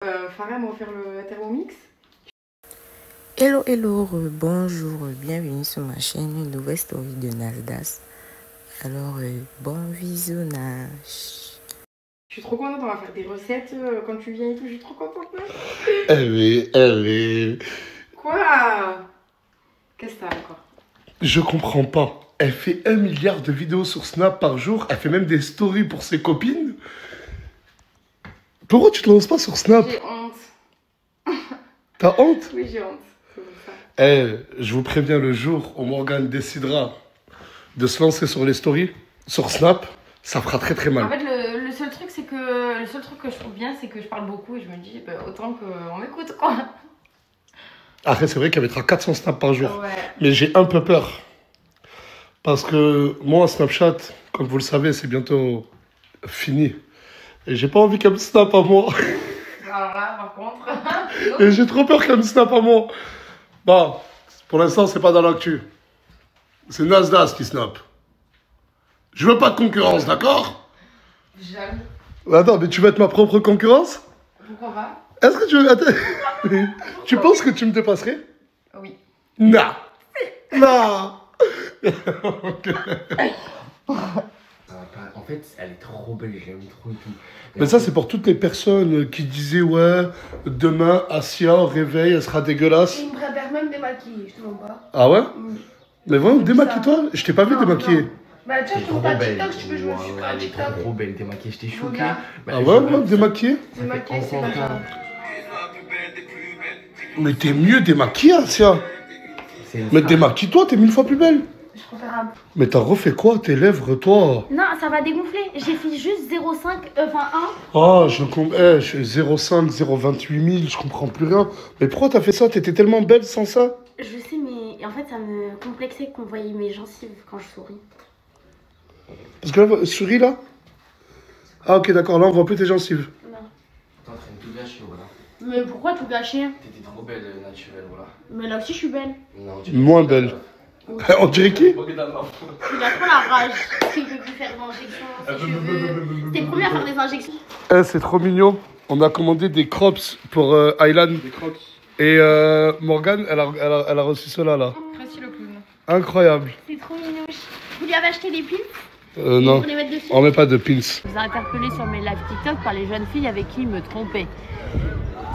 Farah m'a offert le Thermomix. Hello, hello, bonjour, bienvenue sur ma chaîne, une nouvelle story de Nasdas. Alors, bon visionnage. Je suis trop contente, on va faire des recettes quand tu viens et tout, je suis trop contente. Quoi? Qu'est-ce que t'as encore? Je comprends pas. Elle fait 1 milliard de vidéos sur Snap par jour. Elle fait même des stories pour ses copines. Pourquoi tu te lances pas sur Snap? J'ai honte. T'as honte? Oui, j'ai honte. C'est pour ça. Je vous préviens, le jour où Morgane décidera de se lancer sur les stories, sur Snap, ça fera très très mal. En fait, le seul truc, c'est que le seul truc que je trouve bien, c'est que je parle beaucoup et je me dis, bah, autant qu'on m'écoute, quoi. Après, c'est vrai qu'elle mettra 400 snaps par jour. Ouais. Mais j'ai un peu peur. Parce que moi, Snapchat, comme vous le savez, c'est bientôt fini. Et j'ai pas envie qu'elle me snap à moi. Alors là, par contre. Et j'ai trop peur qu'elle me snap à moi. Bon, pour l'instant, c'est pas dans l'actu. C'est Nasdas qui snap. Je veux pas de concurrence, d'accord? Jaloux. Attends, mais tu veux être ma propre concurrence? Pourquoi pas? Est-ce que tu veux... Attends. Tu penses que tu me dépasserais? Oui. Non. Non. En fait, elle est trop belle, j'aime trop et tout. Mais ça, c'est pour toutes les personnes qui disaient, ouais, demain, Asia, au réveil, elle sera dégueulasse. Il me préfère même démaquiller, je te mens pas. Ah ouais? Oui. Mais vraiment, démaquille-toi. Je t'ai pas vu Non, démaquiller. non. Bah tiens, sur ta TikTok, si tu veux, je me suis Ouais, à elle est TikTok. trop belle, démaquillée, j'étais choqué. Regarde. Ah ouais, ouais, démaquillé? Démaquiller, c'est comme ça. Mais t'es mieux démaquillée, Asia. Mais démaquille-toi, t'es 1000 fois plus belle. Je préfère un... Mais t'as refait quoi, tes lèvres, toi? Non, ça va dégonfler. J'ai fait juste 0,5, enfin 1. Oh, je suis 0,5, 0,28 000, je comprends plus rien. Mais pourquoi t'as fait ça? T'étais tellement belle sans ça? Je sais, mais en fait, ça me complexait qu'on voyait mes gencives quand je souris. Parce que là, souris là? Ah ok, d'accord, là on voit plus tes gencives. Non. T'es en train de tout gâcher, voilà. Mais pourquoi tout gâcher? T'étais trop belle, naturelle, voilà. Mais là aussi, je suis belle. Non, Moins belle. On dirait qui? Il a trop la rage. Il veut plus faire d'injections, ses cheveux. C'était le premier à faire des injections. C'est trop mignon. On a commandé des crops pour Aylan. Des crocs. Et Morgane, elle a reçu cela là. Précis le clown. Incroyable. C'est trop minouche. Vous lui avez acheté des pins Non, pour les mettre dessus? on met pas de pins. Je vous ai interpellé sur mes lives TikTok par les jeunes filles avec qui ils me trompaient.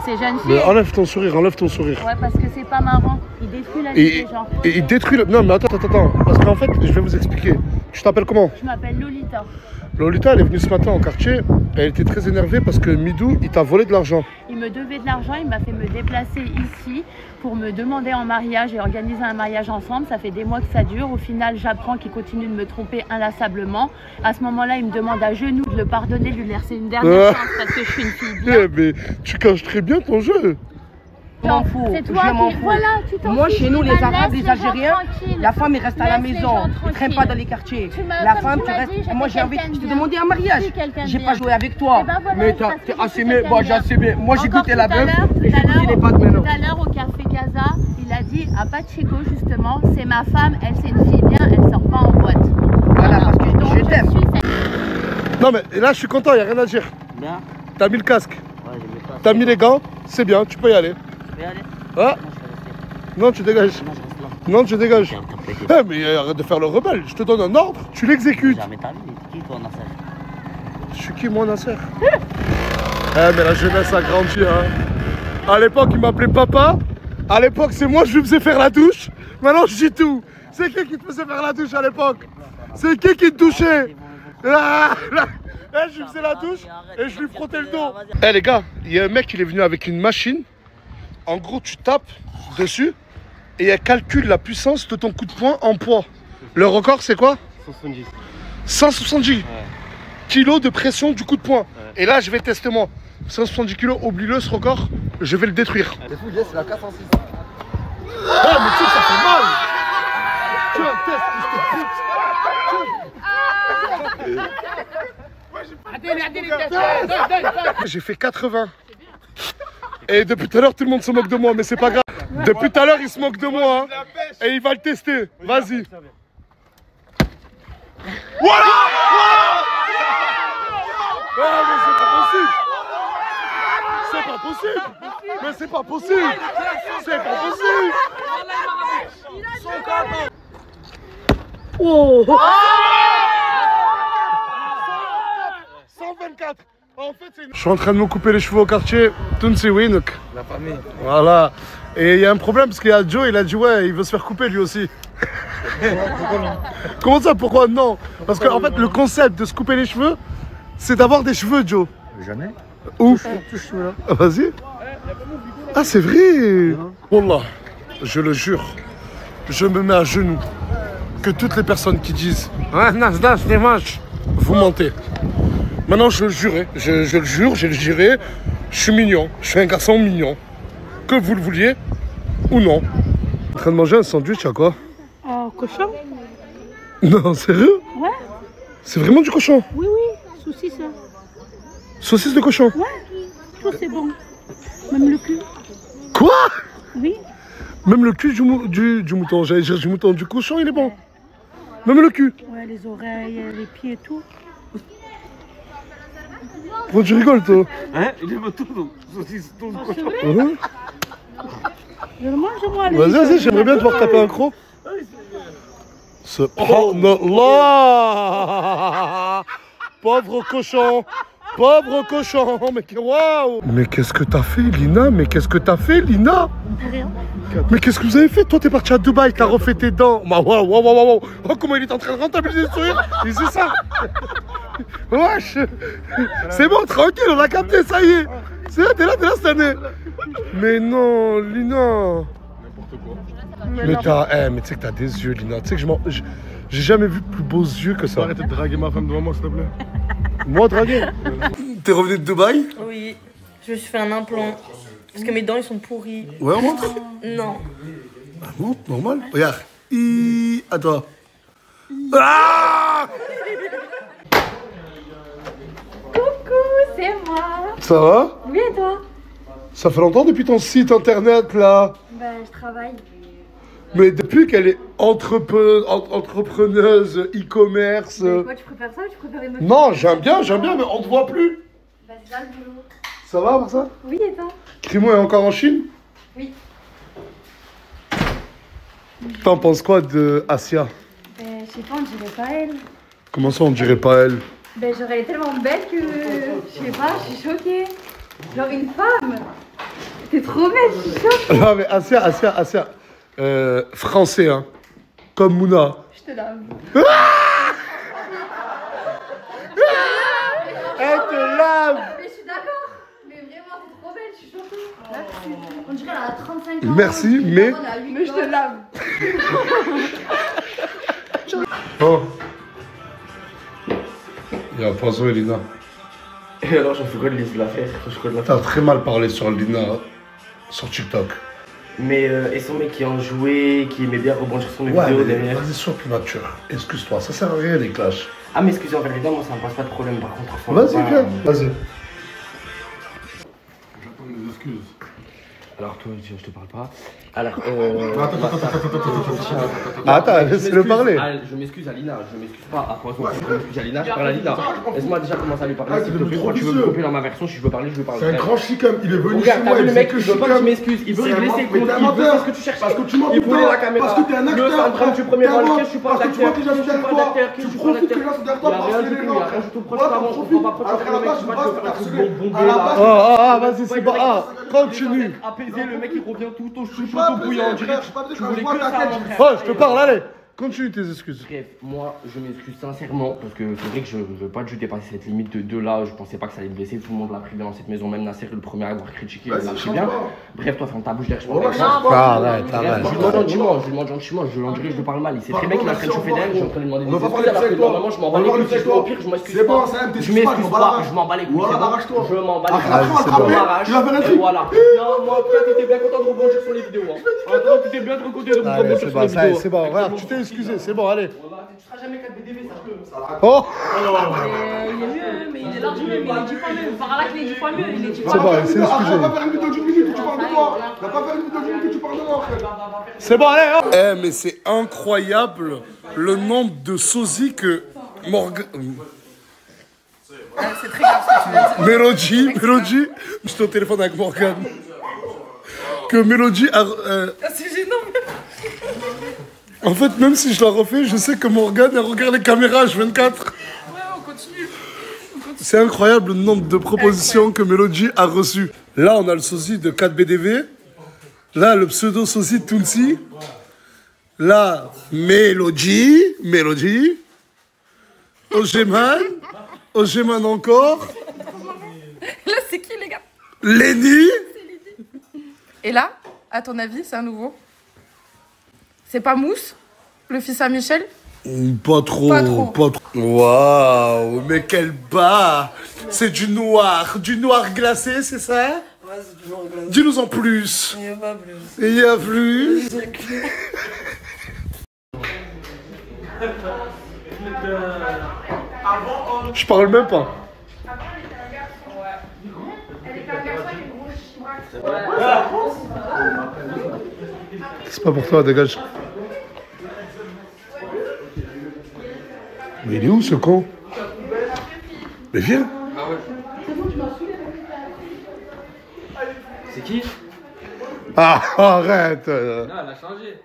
Ces jeunes filles. Mais enlève ton sourire, enlève ton sourire. Ouais, parce que c'est pas marrant. Ils détruisent la vie des gens. Et il détruit le... Non mais attends. Parce qu'en fait, je vais vous expliquer. Tu t'appelles comment? Je m'appelle Lolita. Lolita, elle est venue ce matin au quartier. Elle était très énervée parce que Midou, il t'a volé de l'argent. Il me devait de l'argent, il m'a fait me déplacer ici pour me demander en mariage et organiser un mariage ensemble. Ça fait des mois que ça dure. Au final, j'apprends qu'il continue de me tromper inlassablement. À ce moment-là, il me demande à genoux de le pardonner, de lui laisser une dernière chance parce que je suis une fille bien. Eh, mais tu caches très bien ton jeu. Je m'en fous. C'est toi Je m'en qui... fous. Voilà, tu t'en Moi, fiches, chez nous, tu les vas, Arabes, laisse les gens Algériens, tranquilles. la femme, elle reste à la Laisse les maison. gens Elle traîne pas tranquilles. dans les quartiers. Tu m'as- La comme femme, tu tu m'as restes. dit, j'étais Moi, j'ai envie quelqu'un de de te bien. demander un mariage. Je suis quelqu'un de J'ai bien. pas joué avec toi. Eh ben voilà, Mais parce que t'es je suis assumé. quelqu'un Bon, de j'ai bien. assumé. Moi, j'ai Encore goûté la tout à bœuf l'heure, et j'ai goûté les pâtes maintenant. Tout à l'heure, au café Casa, il a dit à Pacheco, justement, c'est ma femme, elle, c'est une fille bien, elle sort pas en boîte. Voilà, parce que Donc, je t'aime. Non mais là, je suis content, il n'y a rien à dire. Bien. T'as mis le casque, Ouais, j'ai mis ça. t'as mis les gants, c'est bien, tu peux y aller. Je vais y aller. Ah, Non, je vais rester. non, tu dégages. Non, je reste là. Non, tu dégages. Tiens, t'as plaisir. Eh, mais arrête de faire le rebelle. Je te donne un ordre, tu l'exécutes. Jamais t'as vu. Qui toi, Nasser? Je suis qui, moi, Nasser? Eh, mais la jeunesse a grandi, hein. À l'époque, il m'appelait papa. À l'époque, c'est moi, je lui faisais faire la douche. Maintenant, je dis tout. C'est qui te faisait faire la douche à l'époque? C'est qui te touchait? Ah, là. Eh, je lui faisais la douche et je lui frottais le dos. Eh, les gars, il y a un mec, il est venu avec une machine. En gros, tu tapes dessus et elle calcule la puissance de ton coup de poing en poids. Le record, c'est quoi? 170. 170 kilos de pression du coup de poing. Et là, je vais tester moi. 170 kilos, oublie-le ce record, je vais le détruire. C'est fou, c'est la 406. Ah, mais tu sais que ça fait mal. Tiens, teste, je te pute. J'ai fait 80. Et depuis tout à l'heure, tout le monde se moque de moi, mais c'est pas grave. Depuis tout à l'heure, il se moque de moi. Hein. Et il va le tester. Vas-y. Voilà. Ah, mais c'est pas possible. c'est pas possible. Mais c'est pas possible. C'est pas possible. Oh. 124. En fait, je suis en train de me couper les cheveux au quartier. Tunsi Winuk. La famille. Voilà. Et il y a un problème parce qu'il y a Joe, il a dit ouais, il veut se faire couper lui aussi. Comment ça, pourquoi non? Parce qu'en fait, le concept de se couper les cheveux, c'est d'avoir des cheveux, Joe. Jamais. Où? Ah, vas-y. Ah, c'est vrai. Wallah, je le jure, je me mets à genoux. Que toutes les personnes qui disent ah, Nasdaq, c'est moche, vous mentez. Maintenant, je le jurais, je le jure, je le dirai. Je suis mignon, je suis un garçon mignon. Que vous le vouliez ou non. En train de manger un sandwich à quoi? Oh, cochon? Non, sérieux? Ouais. C'est vraiment du cochon? Oui, oui, saucisse. Hein. Saucisse de cochon? Ouais, tout c'est bon. Même le cul. Quoi? Oui. Même le cul du mouton, j'allais dire du mouton, du cochon, il est bon. Même le cul. Ouais, les oreilles, les pieds et tout. Pourquoi tu rigoles, toi? Hein? Il aime tout, saucisse, tout le cochon. Je le mange, moi. lui. Vas-y, j'aimerais bien te voir taper un croc. Oh non, là. Pauvre cochon. Pauvre cochon. Mais waouh. Mais qu'est-ce que t'as fait, Lina? Mais qu'est-ce que t'as fait, Lina? Rien. Mais qu'est-ce que vous avez fait? Toi, t'es parti à Dubaï, t'as refait tes dents. Waouh, waouh, waouh, waouh. Oh, comment il est en train de rentabiliser le sourire. Il sait ça. Wesh. C'est bon, tranquille, on l'a capté, ça y est. C'est là, t'es là cette année. Mais non, Lina. Mais mais tu sais que t'as des yeux, Lina. Tu sais que j'ai jamais vu plus beaux yeux que ça. Arrête de draguer ma femme devant moi, s'il te plaît. Moi, draguer? T'es revenu de Dubaï? Oui, je me suis fait un implant. Parce que mes dents, ils sont pourris. Ouais, on montre? Non. Ah, montre, normal. Regarde. À toi. Ah! Coucou, c'est moi. Ça va? Oui, et toi? Ça fait longtemps depuis ton site internet, là? Ben, je travaille. Mais depuis qu'elle est entrepreneuse, e-commerce... Quoi, tu préfères ça ou tu préfères une autre? Non, j'aime bien, mais on te voit plus. Ben, c'est ça le boulot. Ça va, pour ça? Oui, et toi? Crimo est encore en Chine? Oui. T'en penses quoi de Asia? Ben, je sais pas, on dirait pas elle. Comment ça, on dirait pas elle? Ben, genre, elle est tellement belle que... Je sais pas, je suis choquée. Genre, une femme. T'es trop belle, je suis choquée. Non, mais Asia. Français, hein. Comme Mouna. Je te lave. Elle te lave! Mais je suis d'accord. Mais vraiment, t'es trop belle, je suis choquée. On dirait qu'elle a 35 ans. Merci, mais... Mais je te lave. Oh. Il y a un poison, Elina. Et alors, j'en fais quoi de l'affaire? T'as très mal parlé sur Lina, sur TikTok. Mais et son mec qui en jouait, qui aimait bien rebondir sur mes vidéos derrière. Vas-y, sois plus mature. Excuse-toi, ça sert à rien les clashs. Ah, mais excusez, en vérité, moi ça me pose pas de problème par contre. Vas-y, viens, vas-y. J'attends mes excuses. Alors, toi, je te parle pas. Alors, Attends, laisse-le parler. Je m'excuse à Lina, je m'excuse pas à Poisson, je m'excuse à Lina, je parle à Lina. Laisse-moi déjà commencer à lui parler. S'il te plaît, quand tu veux me couper dans ma version, si je veux parler, je veux parler. C'est un grand chicam, il est venu Regarde, chez moi, t'as vu le mec, que il veut pas que je m'excuse, il veut régler ses comptes, il veut faire ce que tu cherches. Parce que tu m'en il voulait la caméra. parce que t'es un acteur. Le syndrome du premier rôle, je suis pas un acteur, tu profites que les gens sont derrière toi. Tu profites que les gens sont derrière toi Il y a parce rien que du les tout, il y a rien du tout. Pourquoi tu t'avances, je comprends pas pourquoi tu fais le mec, tu vas te faire un truc bonbon là. Ah, vas-y, c'est bon. Ah, continue. Apaiser, le mec il revient tout au chaud, tout au bouillant, on dirait que tu voulais que ça, mon frère. Oh, je te parle, allez. Continue tes excuses. Bref, moi je m'excuse sincèrement parce que c'est vrai que je veux pas du dépasser cette limite de 2 là. Je pensais pas que ça allait me blesser. Tout le monde l'a pris dans cette maison, même Nasser le premier à avoir critiqué. Il l'a pris bien. Bref, toi, ferme ta bouche derrière. Je lui demande gentiment, je lui dirai que je lui parle mal. Il sait très bien qu'il est en train de chauffer d'elle. Je suis en train de lui demander des excuses. Alors que normalement, je m'en bats les couilles. Au pire, je m'excuse pas. Je m'excuse pas, je m'en bats les couilles. Je m'en bats les couilles. Je m'arrache. Et voilà. Non, moi, en tout cas, t'étais bien content de rebondir sur les vidéos. En tout cas, t'étais bien trop content de rebondir sur les vidéos. C'est bon, regarde, tu t'es excusé, c'est bon, allez. Tu seras jamais 4 BDV, sache-le. Oh! Il est mieux, mais il est large mieux, mais il est 10 fois mieux. Par là qu'il est 10 fois mieux, il est 10 fois C'est bon, mieux. c'est excusé. On va faire une vidéo d'une minute où tu parles de moi. On va pas faire une vidéo d'une minute où tu parles de moi, frère. C'est bon, allez! Eh, mais c'est incroyable le nombre de sosies que Morgan. C'est très grave ce que tu veux dire. Mélodie, j'étais au téléphone avec Morgane. Que Mélodie a... C'est gênant. En fait, même si je la refais, je sais que Morgane, elle regarde les caméras H24. Ouais, on continue. C'est incroyable le nombre de propositions que Mélodie a reçues. Là, on a le sosie de 4BDV. Là, le pseudo-sosie de Tounsi. Là, Mélodie. Ogeman encore. Là, c'est qui, les gars? Lenny. Et là, à ton avis, c'est un nouveau? C'est pas Mousse, le fils à Michel? Pas trop. Waouh, mais quel bas. C'est du noir glacé, c'est ça? Ouais, c'est du noir glacé. Dis-nous en plus. Il n'y a pas plus. Il y a plus. Je parle même pas. C'est pas pour toi, dégage. Mais il est où ce con? Mais viens. Ah ouais. C'est qui? Ah, arrête. Non, elle a changé.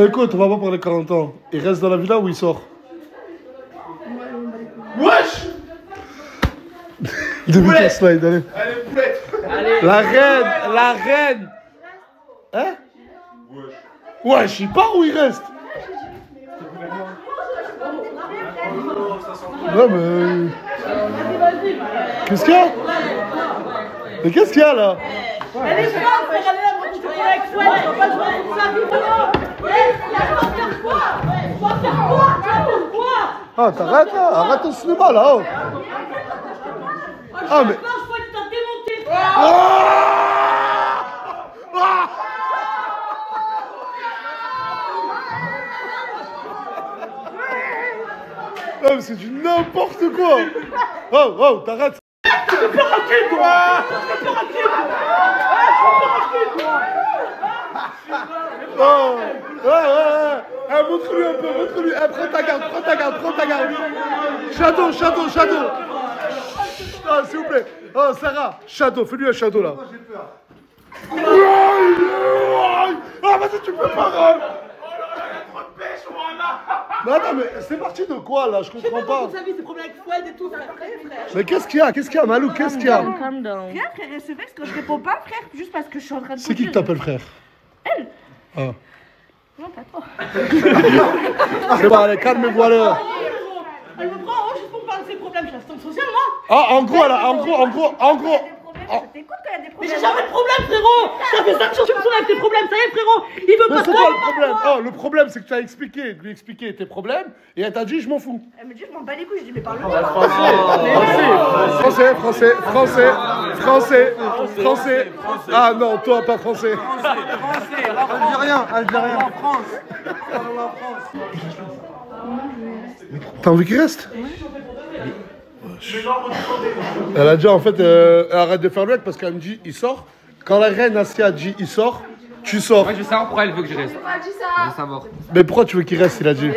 Écoute, on va pas parler 40 ans. Il reste dans la villa ou il sort? Wesh. Début ton slide, allez. Allez. La reine. Hein? Wesh, il part ou il reste? Non mais... Qu'est-ce qu'il y a? Mais qu'est-ce qu'il y a là? Elle est folle, elle est là, tu te prends avec toi, tu vas pas jouer pour ça, Ah, t'arrêtes là, arrête ton cinéma là. Oh. Ah mais... Ah mais c'est du n'importe quoi. Oh, t'arrêtes. Tu peux rentrer toi. Oh, ouais. Montre-lui un peu, montre-lui. Prends ta garde. Shadow. Ah, s'il vous plaît. Oh, Sarah, Shadow, fais-lui un Shadow là. Ah, vas-y, tu peux pas. Mais attends, mais c'est parti de quoi là? Je comprends pas. Vous savez, c'est problème avec Fouad et tout, frère. Mais qu'est-ce qu'il y a, Malou? Qu'est-ce qu'il y a? Frère, elle se vexe quand je réponds pas, frère, juste parce que je suis en train de. C'est qui t'appelle frère? Elle. Ah. Non, pas toi. C'est bon, allez, calme-moi là. Elle me prend en haut juste pour me parler de ses problèmes. Je l'assistante sociale, moi. Ah, en gros. Je t'écoute quand il y a des problèmes. Mais j'ai jamais de problème, frérot. Ça fait 5 jours que tu me soulèves tes problèmes. Ça y est, frérot. Il veut mais pas c'est quoi le problème? Oh, le problème, c'est que tu as lui expliqué tes problèmes et elle t'a dit, je m'en fous. Elle me dit, je m'en bats les couilles. Je dis, mais parle-moi. Français. Ah non, toi, pas français. Elle dit rien. T'as envie qu'il reste? Elle a dit en fait, arrête de faire le mec parce qu'elle me dit il sort. Quand la reine Assia dit il sort, tu sors. Moi je veux savoir pourquoi elle veut que je reste. Je veux savoir. Mais pourquoi tu veux qu'il reste? Il a dit.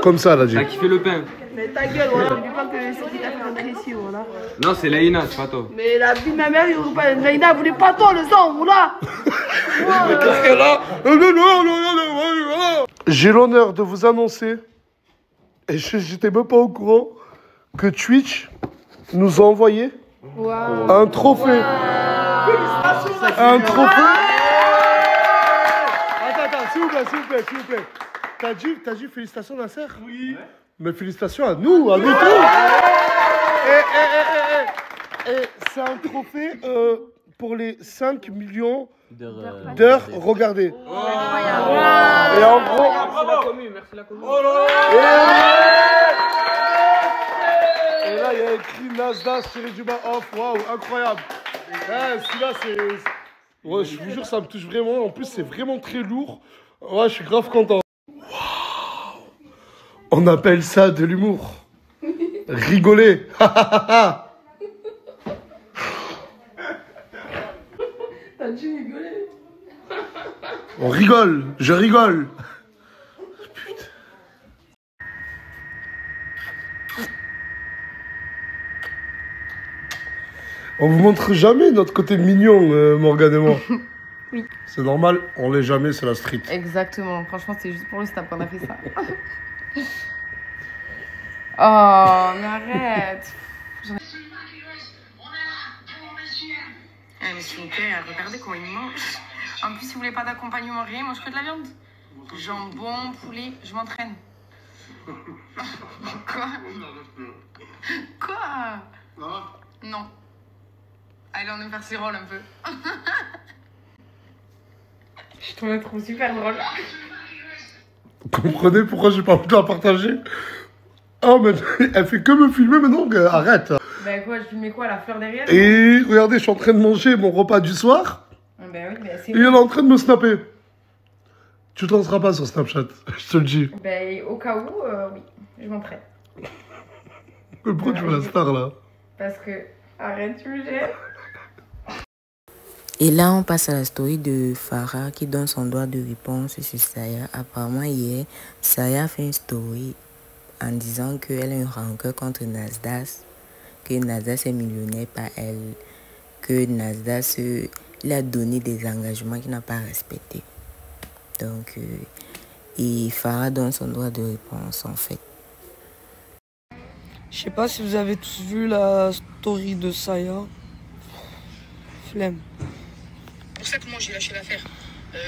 Comme ça, elle a dit. T'as kiffé le pain? Mais ta gueule, voilà, n'oublie pas que c'est qui t'a fait rentrer ici, voilà. Non, c'est Laïna, c'est pas toi. Mais la vie de ma mère, Laïna voulait pas toi le sang, voilà. Mais qu'est-ce qu'elle a? J'ai l'honneur de vous annoncer, et j'étais même pas au courant, que Twitch nous a envoyé un trophée. Un trophée. Attends, s'il vous plaît. T'as dit félicitations Nasser? Oui. Mais félicitations à nous tous. Et c'est un trophée pour les 5 millions d'heures regardées. Et en gros... Merci la commune. Et là, il y a écrit Nasdaq tiré du bas off. Waouh, incroyable. Celui-là, c'est... Ouais, je vous jure, ça me touche vraiment. En plus, c'est vraiment très lourd. Ouais, je suis grave content. Waouh. On appelle ça de l'humour. Rigoler. T'as dû rigoler. On rigole. Je rigole. Putain. On vous montre jamais notre côté mignon, Morgane et moi. Oui. C'est normal, on l'est jamais, c'est la street. Exactement. Franchement, c'est juste pour le snap qu'on a fait ça. Oh, mais arrête. Mais s'il vous plaît, regardez comment il mange. En plus, si vous voulez pas d'accompagnement, rien, il mange que de la viande. Jambon, poulet, je m'entraîne. Quoi? Quoi? Non. Allez, on va faire ses rôles un peu. Je te trouve super drôle. Vous comprenez pourquoi j'ai pas envie de la partager? Oh, mais elle fait que me filmer maintenant, arrête. Ben quoi, je filmais quoi, la fleur derrière? Et regardez, je suis en train de manger mon repas du soir. Ben oui, mais c'est... Et elle est en train de me snapper. Tu te lanceras pas sur Snapchat, je te le dis. Ben au cas où, oui, je m'entraîne. Pourquoi tu veux la star là? Parce que, arrête, tu me gênes. Et là, on passe à la story de Farah qui donne son droit de réponse sur Saya. Apparemment, hier, Saya a fait une story en disant qu'elle a une rancœur contre Nasdas, que Nasdas est millionnaire par elle, que Nasdas il a donné des engagements qu'il n'a pas respectés. Donc, et Farah donne son droit de réponse en fait. Je sais pas si vous avez tous vu la story de Saya. Flemme. C'est pour ça que moi j'ai lâché l'affaire.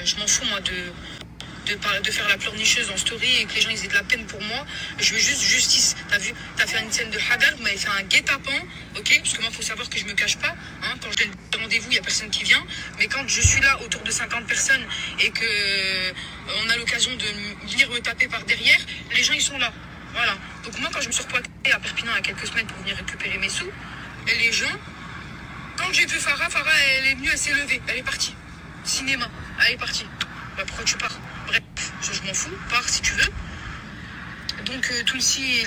Je m'en fous moi de faire la pleurnicheuse en story et que les gens ils aient de la peine pour moi. Je veux juste justice. T'as vu, t'as fait une scène de Hagar, vous m'avez fait un guet-apens, ok? Parce que moi faut savoir que je me cache pas. Hein, quand je donne rendez-vous, il y a personne qui vient. Mais quand je suis là autour de 50 personnes et que on a l'occasion de venir me taper par derrière, les gens ils sont là. Voilà. Donc moi quand je me suis repointée à Perpignan il y a quelques semaines pour venir récupérer mes sous, et les gens, quand j'ai vu Farah elle est venue, elle s'est levée, elle est partie. Cinéma, elle est partie. Bah pourquoi tu pars? Bref, je m'en fous, pars si tu veux. Donc Tulsi et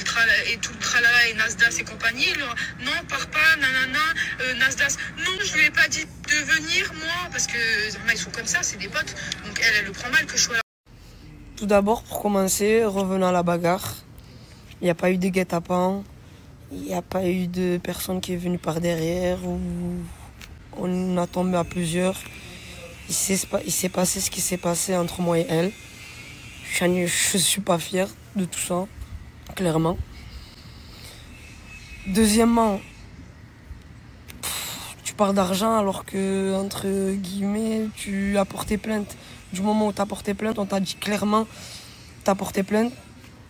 tout le tralala et Nasdas et compagnie, non, pars pas, nanana, Nasdas, non, je lui ai pas dit de venir, moi, parce que ils sont comme ça, c'est des potes. Donc elle le prend mal que je sois là. Tout d'abord, pour commencer, revenons à la bagarre. Il n'y a pas eu de guet-apens, il n'y a pas eu de personne qui est venue par derrière, ou on a tombé à plusieurs. Il s'est passé ce qui s'est passé entre moi et elle. Je ne suis pas fier de tout ça, clairement. Deuxièmement, tu parles d'argent alors que, entre guillemets, tu as porté plainte. Du moment où tu as porté plainte, on t'a dit clairement, tu as porté plainte,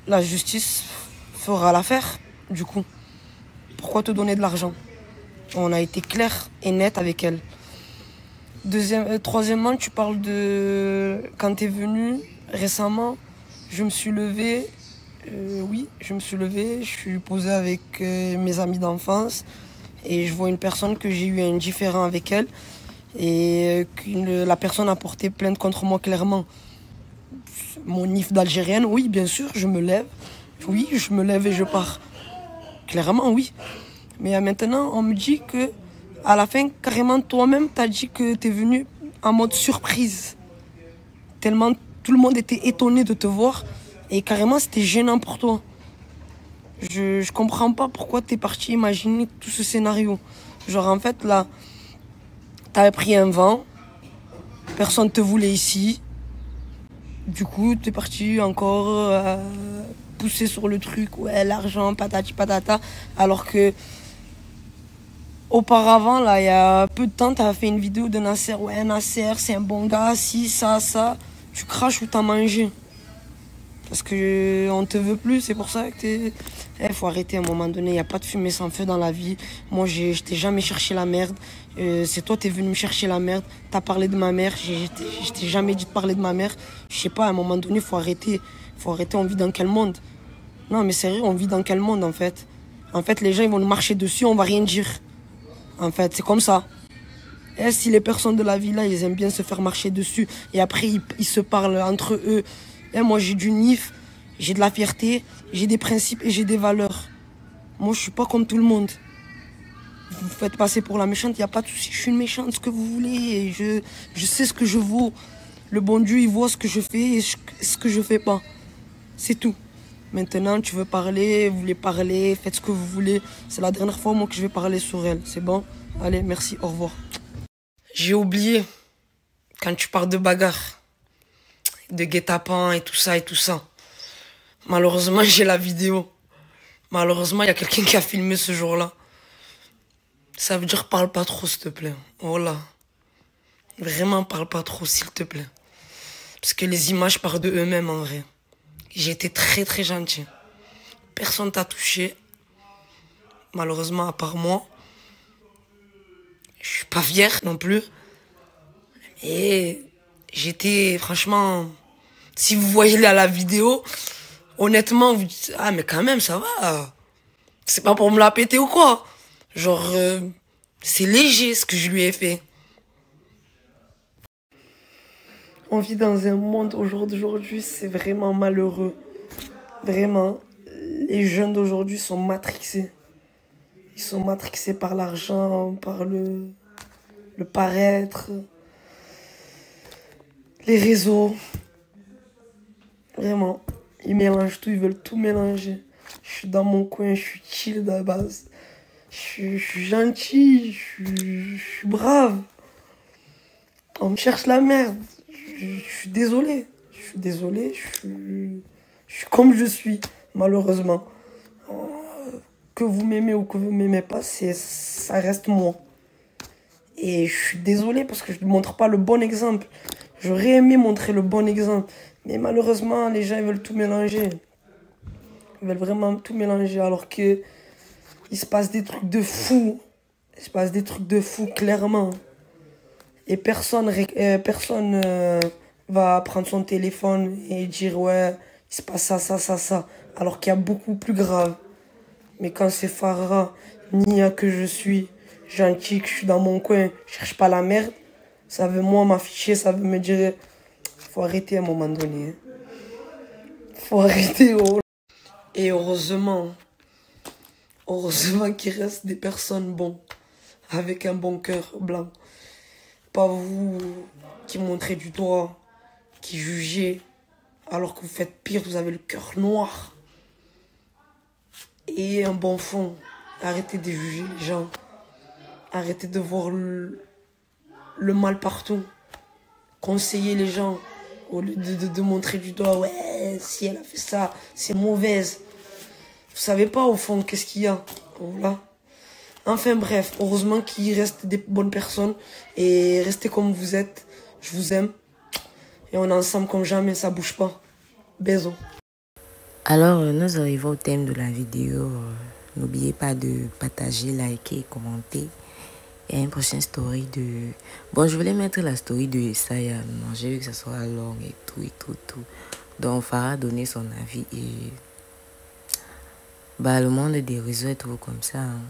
la justice fera l'affaire, du coup. Pourquoi te donner de l'argent? On a été clair et net avec elle. Troisièmement, tu parles de quand tu es venu récemment, je me suis levée, oui, je me suis levée, je suis posée avec mes amis d'enfance et je vois une personne que j'ai eu un différend avec elle et que la personne a porté plainte contre moi clairement. Mon NIF d'algérienne, oui, bien sûr, je me lève, oui, je me lève et je pars. Clairement, oui. Mais maintenant, on me dit que à la fin, carrément, toi-même, t'as dit que t'es venu en mode surprise. Tellement tout le monde était étonné de te voir. Et carrément, c'était gênant pour toi. Je comprends pas pourquoi t'es parti imaginer tout ce scénario. Genre, en fait, là, t'avais pris un vent. Personne te voulait ici. Du coup, t'es parti encore pousser sur le truc. Ouais, l'argent, patati patata. Alors que... Auparavant, là, il y a peu de temps, tu as fait une vidéo de Nasser. Ouais, Nasser, c'est un bon gars, si, ça. Tu craches ou t'as mangé. Parce que on te veut plus, c'est pour ça que t'es... faut arrêter à un moment donné, il n'y a pas de fumée sans feu dans la vie. Moi, je t'ai jamais cherché la merde. C'est toi, t'es venu me chercher la merde. T'as parlé de ma mère, je t'ai jamais dit de parler de ma mère. Je sais pas, à un moment donné, faut arrêter. Faut arrêter, on vit dans quel monde? Non, mais sérieux, on vit dans quel monde, en fait? En fait, les gens, ils vont nous marcher dessus, on va rien dire. En fait, c'est comme ça. Et si les personnes de la vie là, ils aiment bien se faire marcher dessus et après ils se parlent entre eux. Et moi j'ai du NIF, j'ai de la fierté, j'ai des principes et j'ai des valeurs. Moi je suis pas comme tout le monde. Vous faites passer pour la méchante, il n'y a pas de souci, je suis une méchante, ce que vous voulez. Et je sais ce que je vaux. Le bon Dieu il voit ce que je fais et ce que je fais pas. C'est tout. Maintenant, tu veux parler, vous voulez parler, faites ce que vous voulez. C'est la dernière fois, moi, que je vais parler sur elle. C'est bon? Allez, merci, au revoir. J'ai oublié, quand tu parles de bagarre, de guet-apens et tout ça et tout ça. Malheureusement, j'ai la vidéo. Malheureusement, il y a quelqu'un qui a filmé ce jour-là. Ça veut dire, parle pas trop, s'il te plaît. Voilà. Vraiment, parle pas trop, s'il te plaît. Parce que les images parlent de eux-mêmes, en vrai. J'ai été très, très gentil. Personne t'a touché. Malheureusement, à part moi. Je suis pas fier non plus. Et j'étais, franchement... Si vous voyez là la vidéo, honnêtement, vous dites, ah, mais quand même, ça va. C'est pas pour me la péter ou quoi. Genre, c'est léger ce que je lui ai fait. On vit dans un monde aujourd'hui, c'est vraiment malheureux. Vraiment, les jeunes d'aujourd'hui sont matrixés. Ils sont matrixés par l'argent, par le paraître, les réseaux. Vraiment, ils mélangent tout, ils veulent tout mélanger. Je suis dans mon coin, je suis chill de base. Je suis gentil, je suis brave. On me cherche la merde. Je suis désolé. Je suis comme je suis, malheureusement. Que vous m'aimez ou que vous m'aimez pas, ça reste moi. Et je suis désolé parce que je ne montre pas le bon exemple. J'aurais aimé montrer le bon exemple. Mais malheureusement, les gens ils veulent tout mélanger. Ils veulent vraiment tout mélanger alors que il se passe des trucs de fou. Il se passe des trucs de fou, clairement. Et personne va prendre son téléphone et dire ouais, il se passe ça. Alors qu'il y a beaucoup plus grave. Mais quand c'est Farah, Nia que je suis, gentil, que je suis dans mon coin, je cherche pas la merde, ça veut moi m'afficher, ça veut me dire faut arrêter à un moment donné. Hein. Faut arrêter. Oh. Et heureusement qu'il reste des personnes bonnes, avec un bon cœur blanc. Pas vous qui montrez du doigt, qui jugez, alors que vous faites pire, vous avez le cœur noir. Et un bon fond. Arrêtez de juger les gens. Arrêtez de voir le mal partout. Conseillez les gens au lieu de montrer du doigt. Ouais, si elle a fait ça, c'est mauvaise. Vous savez pas au fond qu'est-ce qu'il y a. Voilà. Enfin bref, heureusement qu'il reste des bonnes personnes. Et restez comme vous êtes. Je vous aime. Et on est ensemble comme jamais, ça bouge pas. Bisous. Alors, nous arrivons au thème de la vidéo. N'oubliez pas de partager, liker et commenter. Et une prochaine story de... Bon, je voulais mettre la story de Isaiah. Non, j'ai vu que ça sera long et tout. Donc, Farah a donné son avis et... Bah, le monde des réseaux est trop comme ça. Hein.